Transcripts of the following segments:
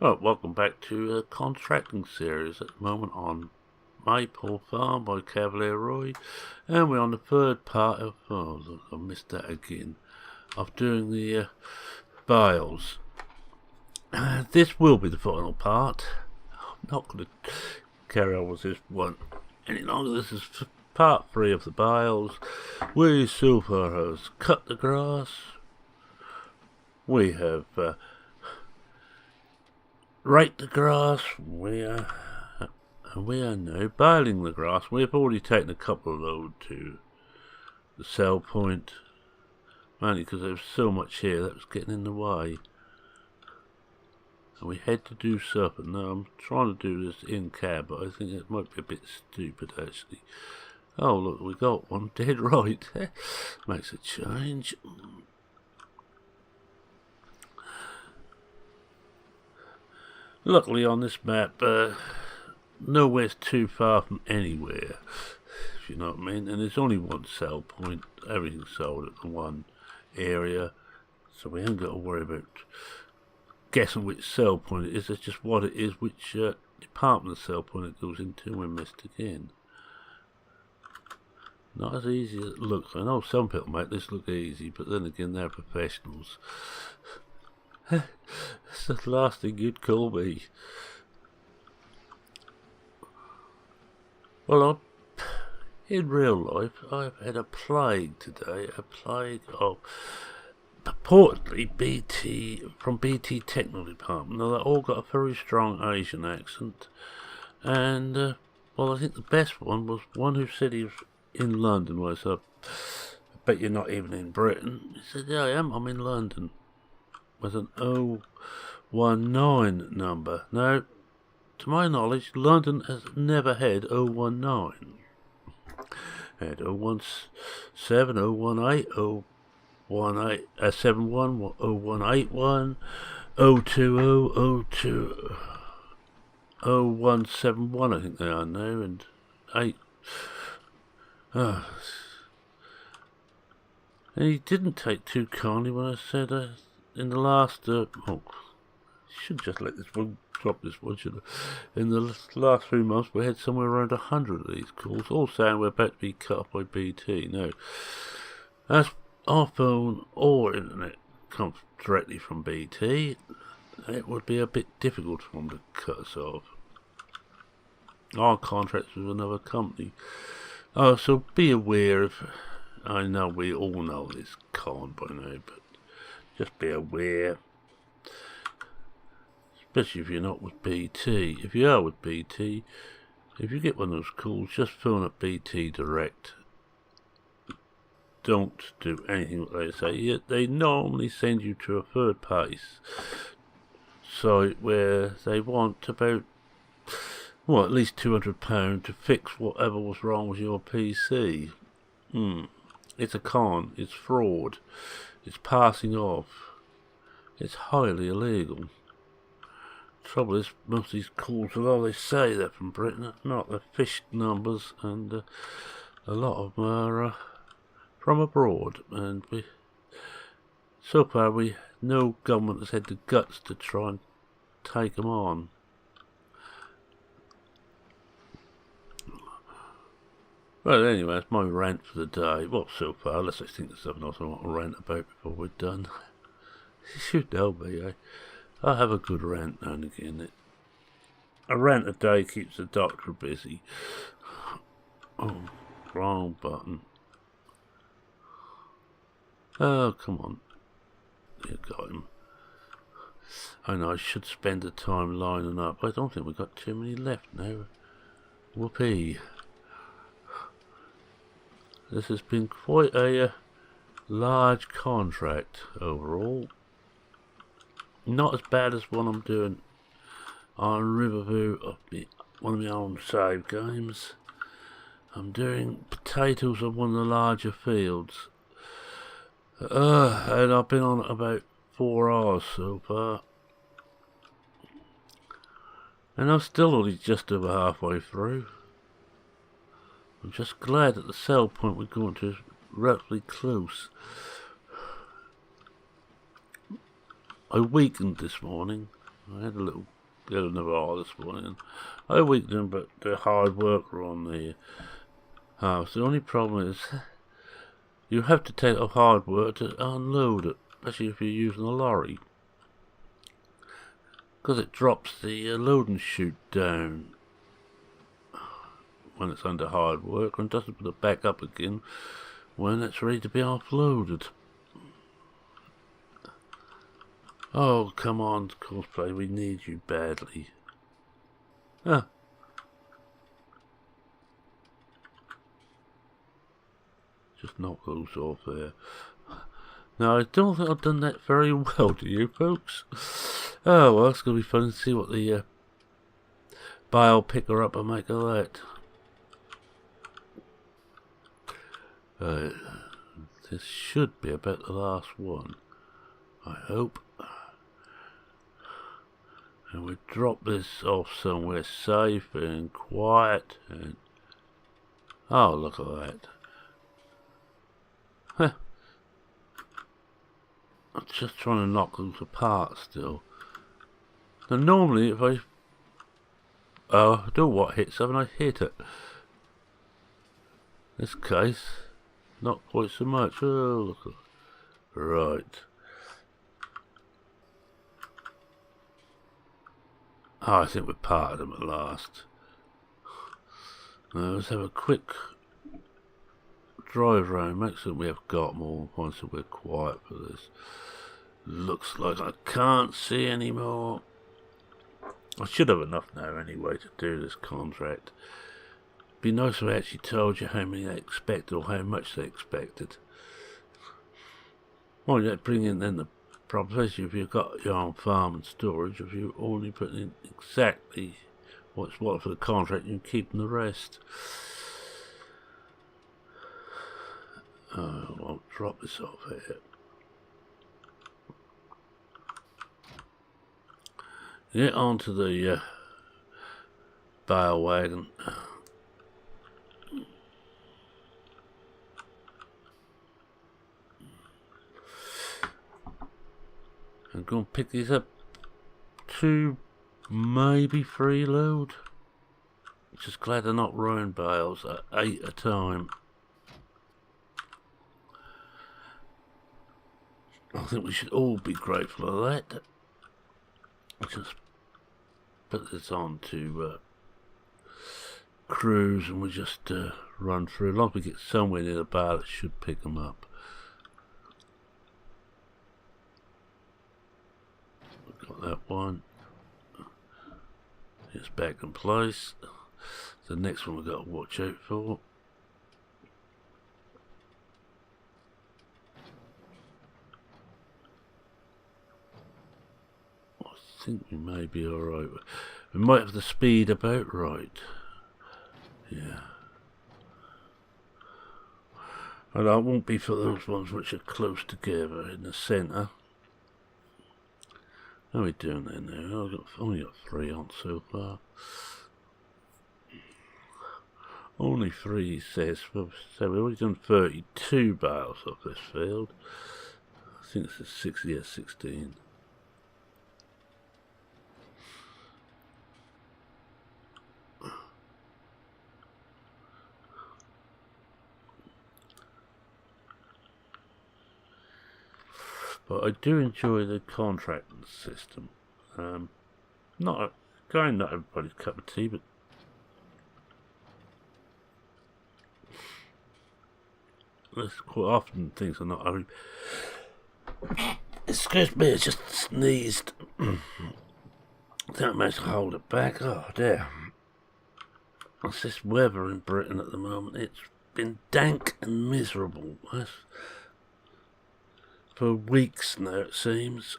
Well, welcome back to a contracting series at the moment on Maypole Farm by Cavalier Roy, and we're on the third part of, oh look, I missed that again, of doing the bales. This will be the final part. I'm not going to carry on with this one any longer. This is part 3 of the bales. We so far has cut the grass. We have raked the grass. We are now baling the grass. We've already taken a couple of loads to the sell point, mainly because there was so much here that was getting in the way. And we had to do something. Now I'm trying to do this in cab, but I think it might be a bit stupid actually. Oh look, we got one dead right. Makes a change. Luckily on this map, nowhere's too far from anywhere, if you know what I mean, and there's only one sell point. Everything's sold at the one area, so we haven't got to worry about guessing which sell point it is. It's just what it is, which department of sell point it goes into, and we missed again. Not as easy as it looks. I know some people make this look easy, but then again they're professionals. That's the last thing you'd call me. Well, in real life, I've had a plague today. A plague of purportedly BT, from BT Technical Department. Now, they all got a very strong Asian accent. And, well, I think the best one was one who said he was in London. Well, I bet you're not even in Britain. He said, yeah, I am. I'm in London. With an 019 number. Now, to my knowledge, London has never had 019. It had 017, 018, 018, 71, 0181, 020, 02, 0171, I think they are now, and 8. And he didn't take too kindly when I said, in the last, should just let this one drop this one, should I? In the last 3 months, we had somewhere around 100 of these calls, all saying we're about to be cut off by BT. No, as our phone or internet comes directly from BT, it would be a bit difficult for them to cut us off. Our contract's with another company. Oh, so be aware of. I know we all know this con by now, but just be aware, especially if you're not with BT. If you are with BT, if you get one of those calls, just phone up BT direct. Don't do anything what they say. They normally send you to a third party site where they want about, well, at least £200 to fix whatever was wrong with your PC. It's a con. It's fraud. It's passing off. It's highly illegal. Trouble is, most of these calls, although they say they're from Britain, it's not. They're fished numbers, and a lot of them are from abroad. And so far, no government has had the guts to try and take them on. Well, anyway, that's my rant for the day. Well, so far, unless I think there's something else I want to rant about before we're done. You should know me, eh? I have a good rant now and again. A rant a day keeps the doctor busy. Oh, wrong button. Oh, come on. You got him. I know I should spend the time lining up. I don't think we've got too many left now. Whoopee. This has been quite a large contract overall. Not as bad as one I'm doing on Riverview of one of my own save games. I'm doing potatoes on one of the larger fields. And I've been on it about 4 hours so far. And I'm still only just over halfway through. I'm just glad that the sell point we're going to is relatively close. I weakened this morning. I had a little get another eye this morning. I weak them, but they're hard worker on the house. The only problem is you have to take off hard work to unload it, especially if you're using a lorry, because it drops the loading chute down when it's under hard work and doesn't put it back up again when it's ready to be offloaded. Oh, come on, cosplay, we need you badly. Ah. Just knock those off there. Now, I don't think I've done that very well, do you, folks? Oh, well, it's going to be fun to see what the bile picker up and make of that. This should be about the last one, I hope. And we drop this off somewhere safe and quiet. And oh, look at that. Huh. I'm just trying to knock those apart still. Now normally if I do what hit something, I hit it. In this case, not quite so much. Oh, look at that. Right. Oh, I think we parted them at last. Now let's have a quick drive round, make sure we have got more once we're quiet for this. Looks like I can't see any more. I should have enough now anyway to do this contract. Be nice if I actually told you how many they expected or how much they expected. Well, you bring in then the problem, especially if you've got your own farm and storage, if you only put in exactly what's what for the contract and keeping the rest. I'll drop this off here. Get onto the bale wagon. I'm going to pick these up 2, maybe 3 load. Just glad they're not rowing bales at 8 a time. I think we should all be grateful for that. Just put this on to cruise and we just run through. As long as we get somewhere near the bale, it should pick them up. We've got that one. It's back in place. The next one we've got to watch out for. I think we may be alright. We might have the speed about right. Yeah. And I won't be for those ones which are close together in the centre. How are we doing there now? I've only got 3 on so far. Only 3, he says. So we've already done 32 bales off this field. I think this is 60 or 16. But I do enjoy the contracting system. Not everybody's cup of tea, but there's quite often things are not. Excuse me, I just sneezed. Don't manage to hold it back. Oh dear. It's this weather in Britain at the moment. It's been dank and miserable. For weeks now, it seems.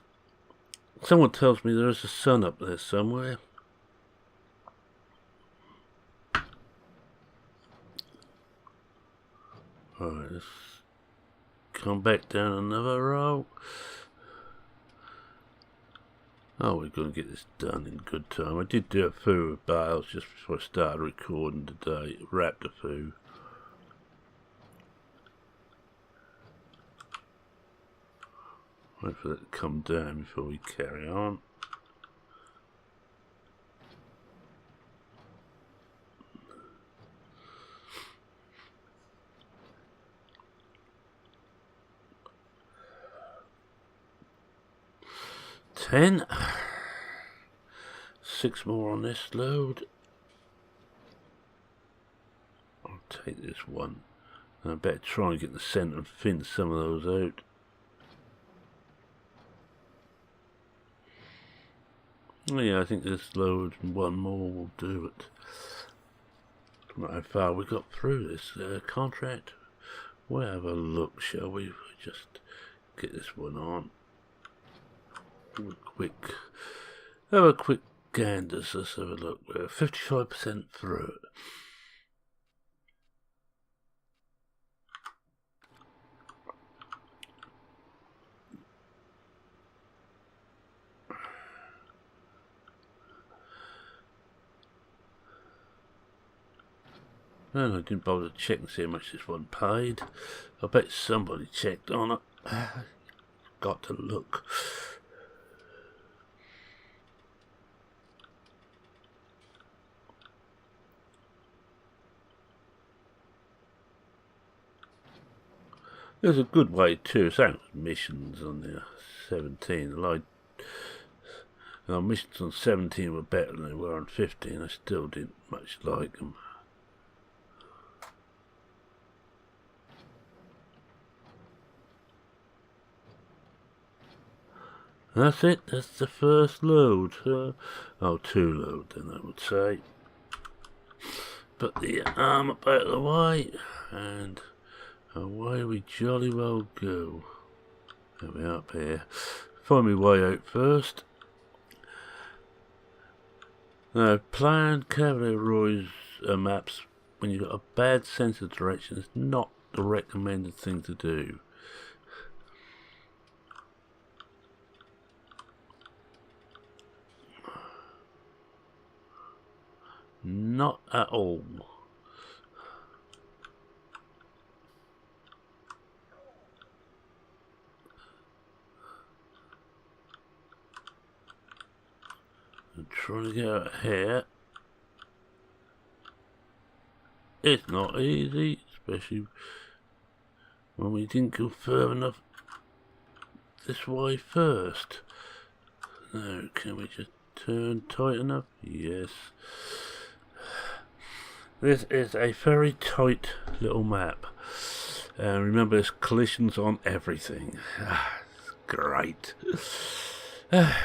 Someone tells me there is a sun up there somewhere. Alright, let's come back down another row. Oh, we're going to get this done in good time. I did do a few of bales just before I started recording today. Wrapped a few. Wait for it to come down before we carry on. pen. 6 more on this load. I'll take this one. And I better try and get the centre and thin some of those out. Oh yeah, I think this load and one more will do it. Not how far we got through this contract. We'll have a look, shall we? Just get this one on. Have a quick gander. So let's have a look. We're 55% through it. And I didn't bother to check and see how much this one paid. I bet somebody checked on it. Got to look. There's a good way too. Same with missions on there. 17. Missions on 17 were better than they were on 15. I still didn't much like them. That's it, that's the first load. 2 load then I would say. Put the arm up out of the way, and away we jolly well go. There we are up here. Find my way out first. Now, planned Cavalier maps, when you've got a bad sense of direction, is not the recommended thing to do. Not at all. I'm trying to get out here. It's not easy, especially when we didn't go further enough this way first. Now, can we just turn tight enough? Yes. This is a very tight little map. And remember, there's collisions on everything. It's great. I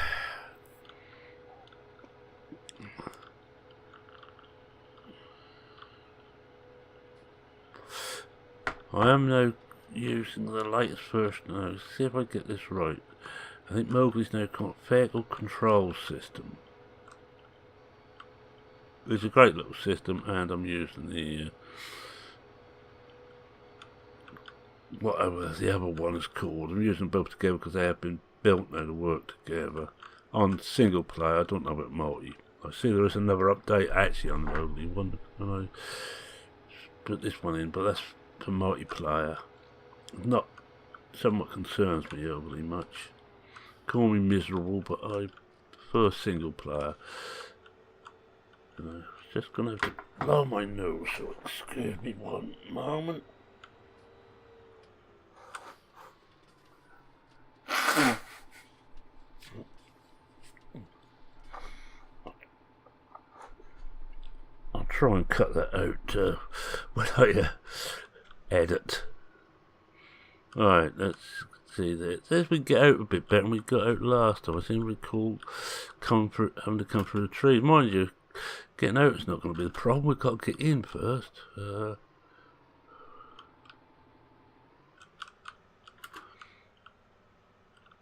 am now using the latest version now. Let's see if I get this right. I think Mowgli's now called Vehicle Control System. It's a great little system, and I'm using the whatever the other one is called. I'm using both together because they have been built now to work together. On single player, I don't know about multi. I see there is another update actually on the Mowgli one, and I put this one in, but that's for multiplayer. Not somewhat concerns me overly much. Call me miserable, but I prefer single player. Just gonna have to blow my nose, so excuse me one moment. I'll try and cut that out when I edit. Alright, let's see there. It says we get out a bit better than we got out last time. I seem to recall having to come through the trees. Mind you, getting out is not going to be the problem. We've got to get in first.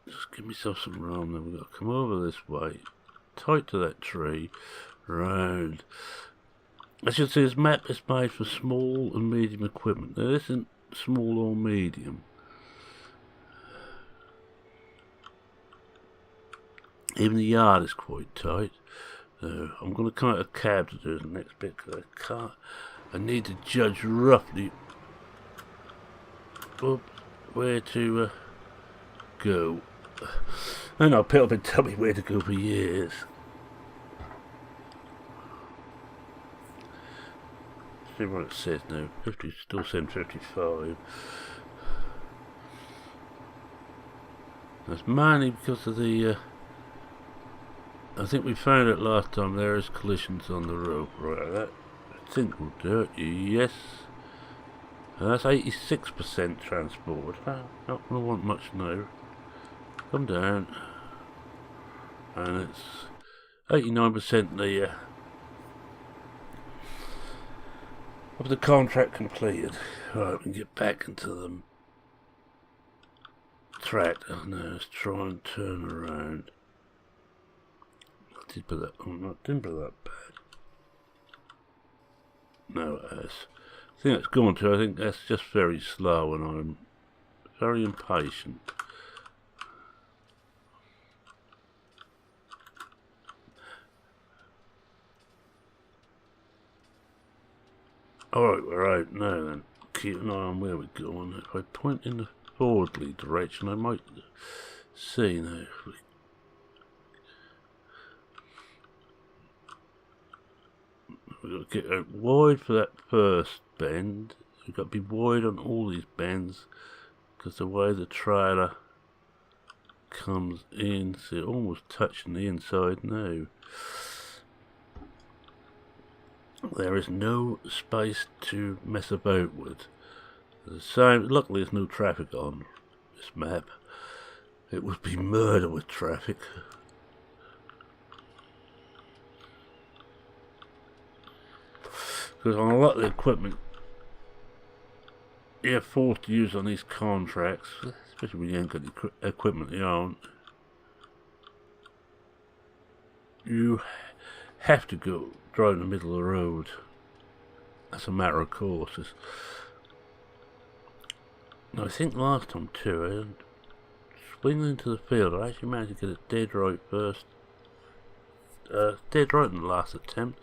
Just give myself some room. Then we've got to come over this way, tight to that tree, round. As you can see, this map is made for small and medium equipment. Now, this isn't small or medium. Even the yard is quite tight. I'm going to come out of a cab to do the next bit because I need to judge roughly where to go. I know people have been telling me where to go for years. See what it says now. 50, still saying 55. That's mainly because of the I think we found it last time. There is collisions on the road. Right, that I think will do it. Yes. That's 86% transport. Not going to want much now. Come down. And it's 89% the of the contract completed. Right, we can get back into the track. Oh, no, let's try and turn around. I did put that. Oh, no, didn't put that bad. No, it has. I think that's going to. I think that's just very slow, and I'm very impatient. Alright, we're out now then. Keep an eye on where we're going. If I point in the forwardly direction, I might see now. We've got to get out wide for that first bend. We've got to be wide on all these bends, because the way the trailer comes in, see, almost touching the inside now. There is no space to mess about with. The same. Luckily, there's no traffic on this map. It would be murder with traffic. Because on a lot of the equipment you're forced to use on these contracts, especially when you ain't got the equipment you own, you have to go drive in the middle of the road. That's a matter of course. Now, I think last time too, swinging into the field, I actually managed to get it dead right first. Dead right in the last attempt.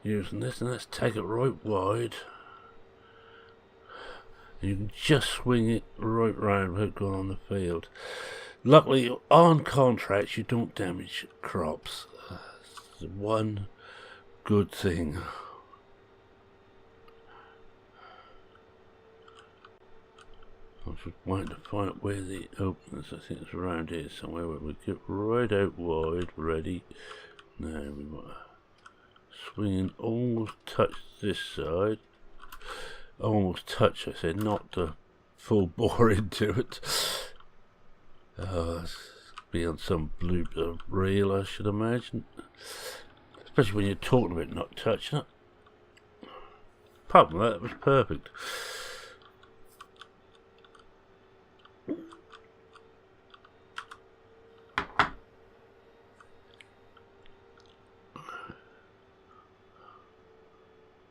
Using this, and let's take it right wide. You can just swing it right round without going on the field. Luckily, on contracts, you don't damage crops. That's the one good thing. I was just waiting to find out where the open is. I think it's around here somewhere where we get right out wide, ready. Now we want to swing in, almost touch this side. Almost touch, I said, not to full bore into it. It's be on some blooper reel, I should imagine. Especially when you're talking about not touching it. Apart from that, it was perfect.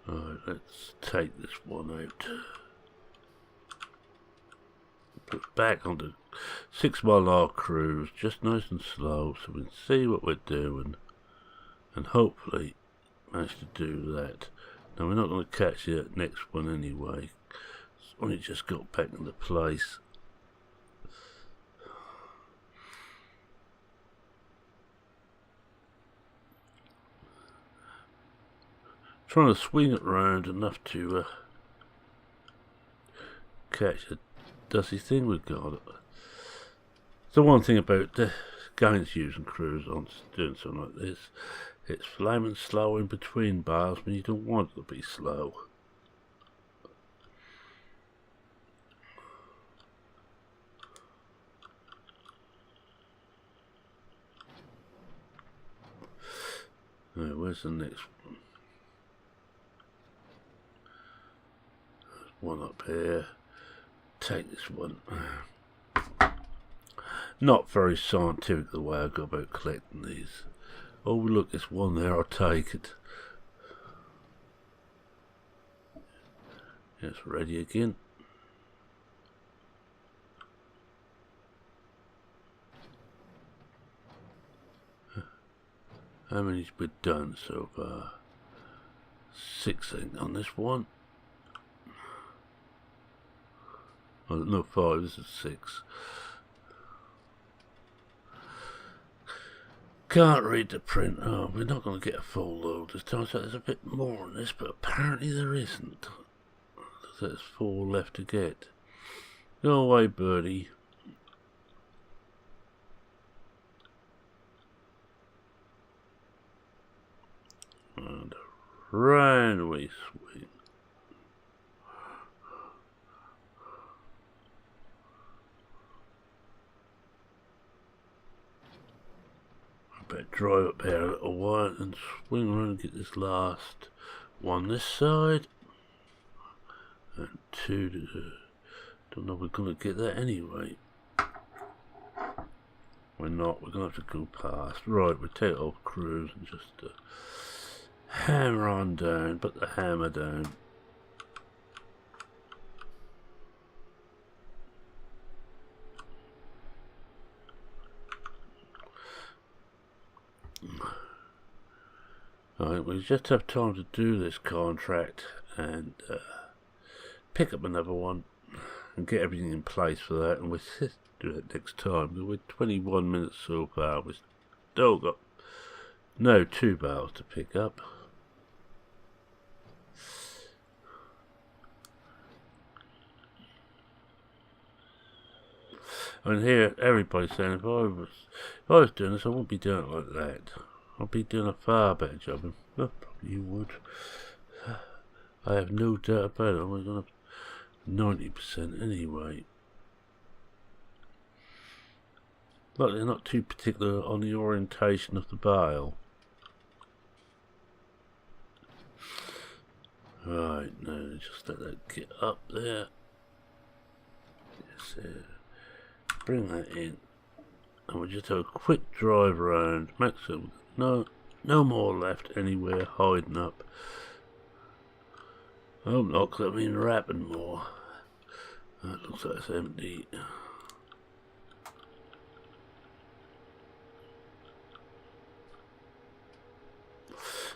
Alright, let's take this one out. Put it back on the 6 mile an hour cruise, just nice and slow, so we can see what we're doing, and hopefully manage to do that. Now, we're not going to catch the next one anyway. It's only just got back into place. Trying to swing it round enough to catch the dusty thing we've got. The one thing about the guys using cruise on doing something like this, it's flaming slow in between bars when you don't want it to be slow. Now, where's the next one? There's one up here. Take this one. Not very scientific the way I go about collecting these. Oh look, there's one there, I'll take it. It's ready again. How many's been done so far? 6, I think, on this one. Oh, no, 5, this is 6. Can't read the print. Oh, we're not going to get a full load this time, so there's a bit more on this, but apparently there isn't. There's 4 left to get. Go away, birdie. and round we swing. I better drive up here a little while and swing around and get this last one this side. And two, don't know if we're going to get that anyway. We're not, we're going to have to go past. Right, we take off cruise and just hammer on down, put the hammer down. Right, we just have time to do this contract and pick up another one and get everything in place for that, and we'll do that next time. We're 21 minutes so far. We've still got no 2 barrels to pick up. And here everybody's saying if I was doing this, I wouldn't be doing it like that. I'd be doing a far better job, and well, probably you would. I have no doubt about it. I'm going to 90% anyway. Like they're not too particular on the orientation of the bale. Right, now just let that get up there. Yes, bring that in, and we'll just have a quick drive around. Maximum, no more left anywhere hiding up. Oh, not because I've been wrapping more. That looks like it's empty.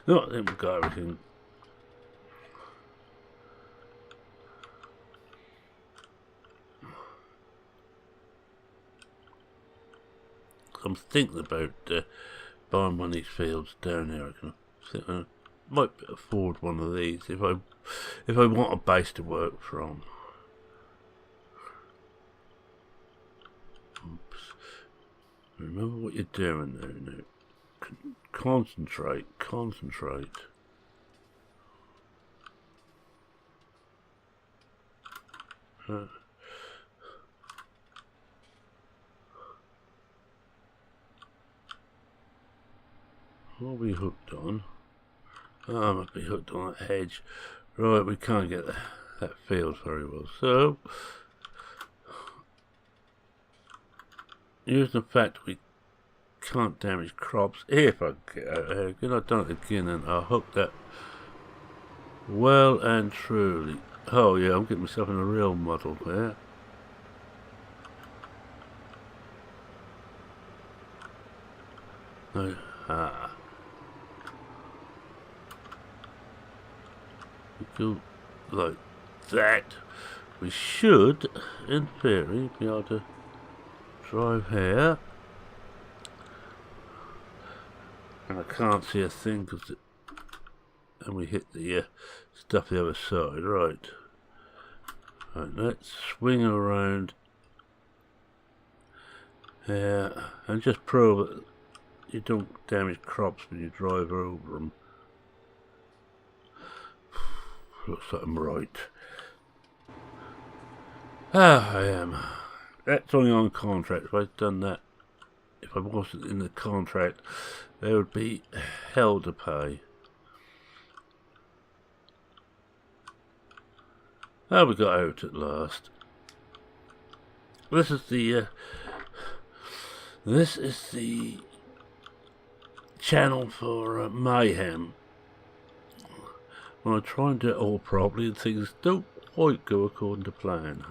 No, I think we've got everything. I'm thinking about buying one of these fields down there. I think I might afford one of these if I want a base to work from. Oops. Remember what you're doing there now. Concentrate. What are we hooked on? Oh, I must be hooked on that hedge. Right, we can't get that field very well. So, using the fact we can't damage crops, if I get out of here again, I've done it again and I hooked that well and truly. Oh yeah, I'm getting myself in a real muddle there. No, we go like that. We should, in theory, be able to drive here. And I can't see a thing because and we hit the stuff the other side. Right, let's swing around here and just prove that you don't damage crops when you drive over them. Looks like I'm right. I am. That's only on contract. If I'd done that, if I wasn't in the contract, there would be hell to pay. Oh, we got out at last. This is the channel for mayhem. When I try and do it all properly and things don't quite go according to plan.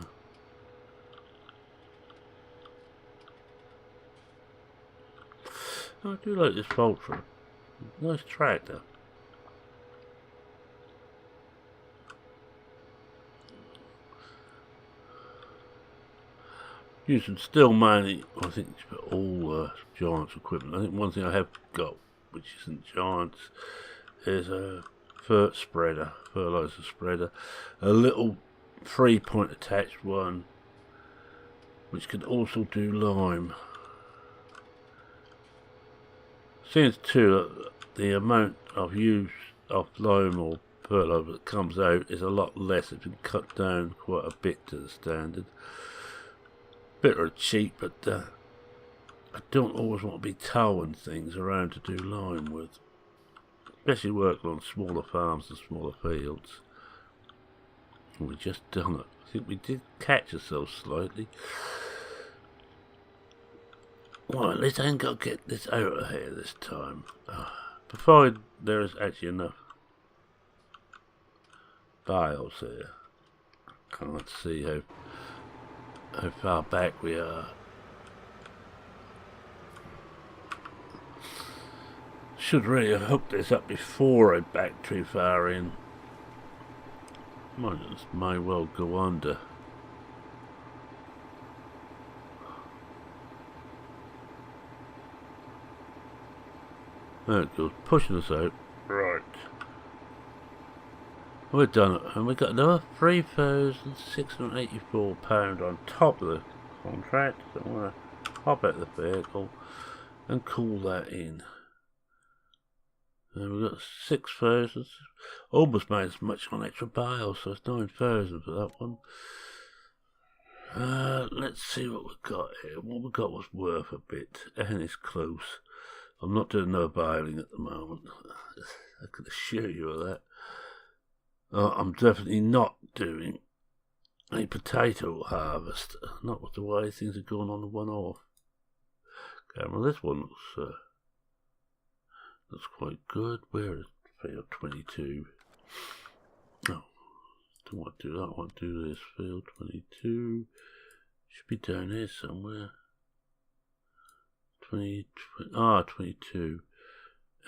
I do like this Vulture. Nice tractor. Using still mainly, I think, for all Giants equipment. I think one thing I have got, which isn't Giants, is a fertilizer spreader. A little 3-point attached one, which can also do lime. Since too, the amount I've used off loam or perlite that comes out is a lot less. It's been cut down quite a bit to the standard. Bit of cheap, but I don't always want to be towing things around to do lime with, especially working on smaller farms and smaller fields. And we just done it. I think we did catch ourselves slightly. Well, at least I ain't got to get this out of here this time. Provided there is actually enough bales here. Can't see how far back we are. Should really have hooked this up before I backed too far in. May well go under. There it goes, pushing us out. Right. We're done it, and we got another £3,684 on top of the contract. So I'm going to hop out the vehicle and call that in. And we've got 6,000. Almost made as much on extra bales, so it's 9,000 for that one. Let's see what we've got here. What we got was worth a bit, and it's close. I'm not doing no baling at the moment. I can assure you of that. I'm definitely not doing a potato harvest. Not with the way things are going on the one-off camera. This one looks quite good. Where is field 22? Oh, don't want to do that. I want to do this. Field 22 should be down here somewhere. 22.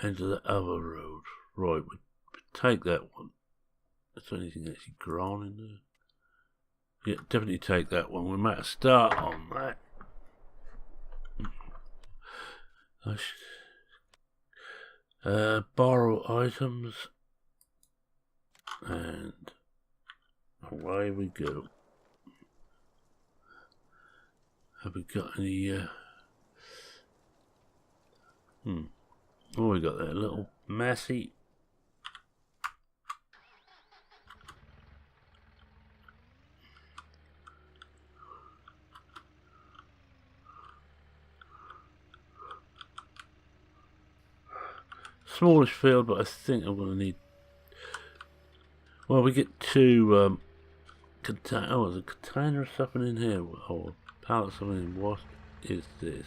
End of the other road. Right, we take that one. Is there anything actually grown in there? Yeah, definitely take that one. We might start on that. Borrow items. And away we go. Have we got any... Oh, we got that little Massey. Smallish field, but I think I'm going to need... Well, we get two there's a container or something in here, or pallet something in. What is this?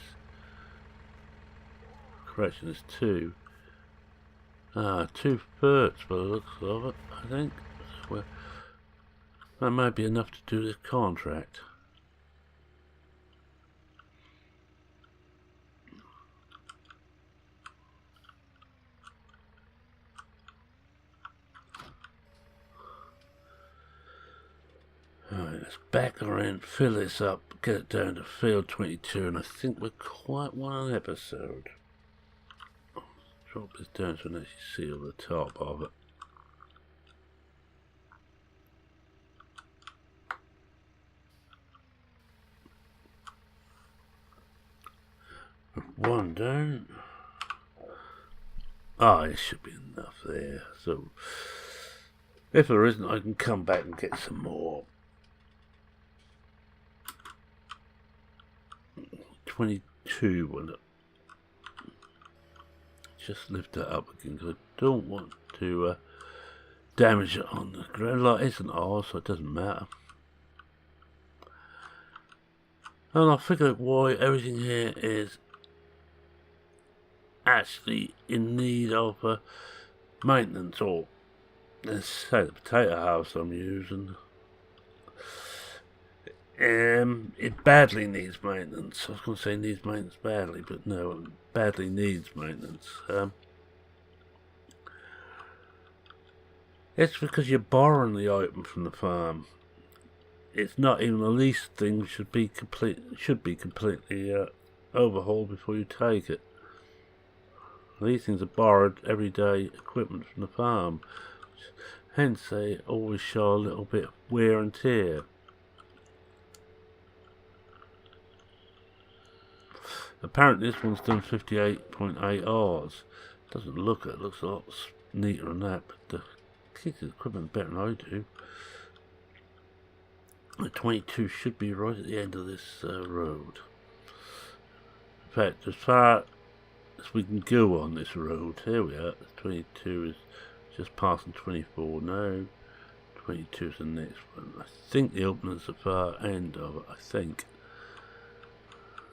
Correction, it's two. 2 thirds by the looks of it, I think. Well, that might be enough to do this contract. Alright, let's back around, fill this up, get it down to field 22, and I think we're quite one episode. Drop this down so I can actually seal the top of it. One down. It should be enough there. So, if there isn't, I can come back and get some more. 22, will it? Just lift that up again because I don't want to damage it on the ground. Like, it's an R, so it doesn't matter. And I figured out why everything here is actually in need of maintenance, or let's say the potato harvest I'm using. It badly needs maintenance. I was going to say needs maintenance badly, but no, it badly needs maintenance. It's because you're borrowing the item from the farm. It's not even the least thing should be completely overhauled before you take it. These things are borrowed everyday equipment from the farm. Hence they always show a little bit of wear and tear. Apparently this one's done 58.8 hours. Doesn't look it, looks a lot neater than that, but the kids is equipment better than I do. The 22 should be right at the end of this road. In fact, as far as we can go on this road, here we are. 22 is just passing 24 now. 22 is the next one. I think the opening's the far end of it. I think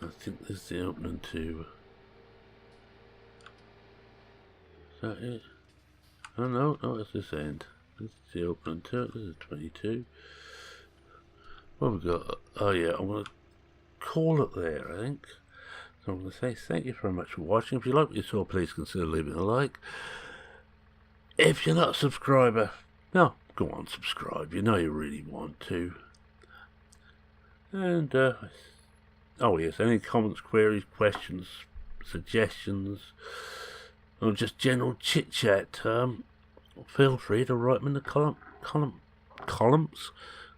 this is the opening to. Is that it? Oh no, it's this end. This is the opening to it. This is 22. What have we got? Oh yeah, I'm going to call it there, I think. So I'm going to say thank you very much for watching. If you like what you saw, please consider leaving a like. If you're not a subscriber, no, go on, subscribe. You know you really want to. And, oh yes, any comments, queries, questions, suggestions, or just general chit-chat, feel free to write them in the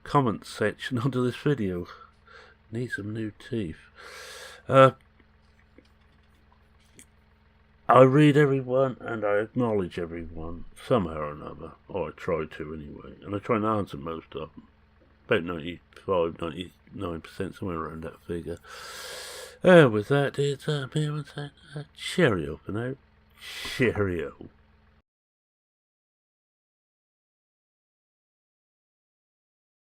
comments section under this video. Need some new teeth. I read everyone and I acknowledge everyone somehow or another, or I try to anyway, and I try and answer most of them. About 95-99%, somewhere around that figure. With that, it's me and cheerio for now. Cheerio.